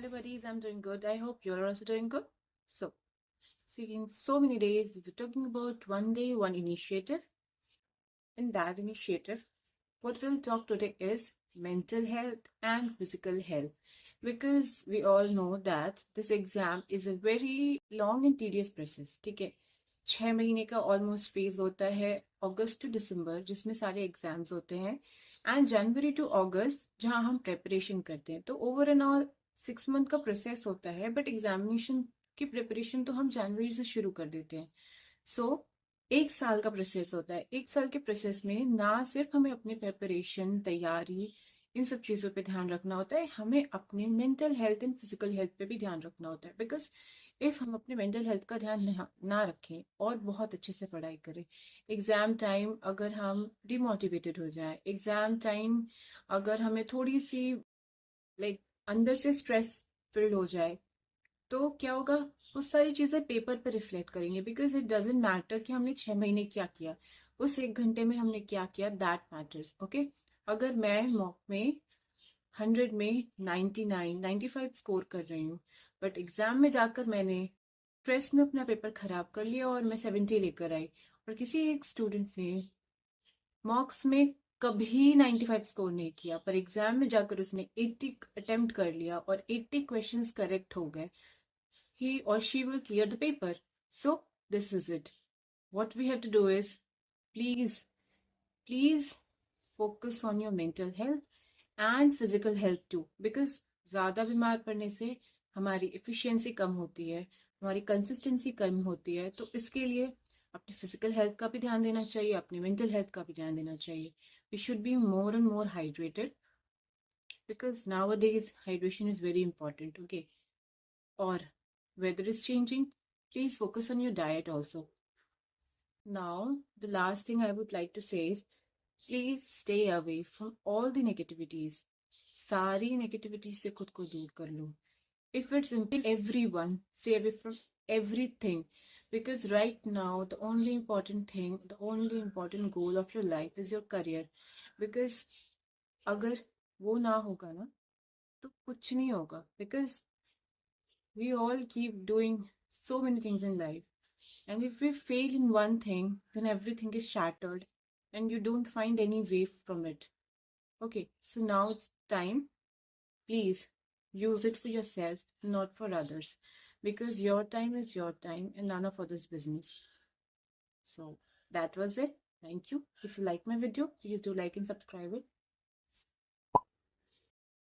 Hello, buddies. I'm doing good. I hope you're also doing good. See, in so many days, we were talking about one day, one initiative. In that initiative, what we'll talk today is mental health and physical health. Because we all know that this exam is a very long and tedious process. ठीक है 6 महीने का almost phase होता है अगस्त to दिसंबर जिसमें सारे exams होते हैं एंड जनवरी टू अगस्त जहां हम प्रेपरेशन करते हैं तो ओवर एंड ऑल 6 मंथ का प्रोसेस होता है बट एग्जामिनेशन की प्रिपरेशन तो हम जनवरी से शुरू कर देते हैं सो 1 साल का प्रोसेस होता है 1 साल के प्रोसेस में ना सिर्फ हमें अपनी प्रिपरेशन तैयारी इन सब चीज़ों पे ध्यान रखना होता है हमें अपने mental health and physical health पे भी ध्यान रखना होता है बिकॉज इफ हम अपने मेंटल हेल्थ का ध्यान ना रखें और बहुत अच्छे से पढ़ाई करें एग्जाम टाइम अगर हम डिमोटिवेटेड हो जाए एग्जाम टाइम अगर हमें थोड़ी सी लाइक अंदर से स्ट्रेस फिल्ड हो जाए तो क्या होगा वो सारी चीजें पेपर पे रिफ्लेक्ट करेंगे बिकॉज इट डजेंट मैटर कि हमने 6 महीने क्या किया उस 1 घंटे में हमने क्या किया दैट मैटर्स ओके अगर मैं मॉक में 100 में 99 95 स्कोर कर रही हूँ बट एग्जाम में जाकर मैंने स्ट्रेस में अपना पेपर खराब कर लिया और मैं 70 लेकर आई और किसी एक स्टूडेंट ने मॉक्स में कभी 95 स्कोर नहीं किया पर एग्जाम में जाकर उसने 80 अटेम्प्ट कर लिया और 80 क्वेश्चंस करेक्ट हो गए he or she will clear the paper. So, this is it. What we have to do is please focus on your mental health and physical health too. Because ज़्यादा बीमार पड़ने से हमारी एफिशिएंसी कम होती है हमारी कंसिस्टेंसी कम होती है तो इसके लिए अपनी फिजिकल हेल्थ का भी ध्यान देना चाहिए अपनी मेंटल हेल्थ का भी ध्यान देना चाहिए we should be more and more hydrated because nowadays hydration is very important okay or weather is changing, please focus on your diet also. Now, the last thing I would like to say is please stay away from all the negativities. सारी negativity से खुद को दूर कर लो. If it's everyone, stay away from everything. Because right now, the only important thing, the only important goal of your life is your career. Because अगर वो ना होगा ना तो कुछ नहीं होगा. Because we all keep doing so many things in life. And if we fail in one thing, then everything is shattered and you don't find any way from it. Okay, so now it's time. Please use it for yourself, not for others. Because your time is your time and none of others' business. So that was it. Thank you. If you like my video, please do like and subscribe it.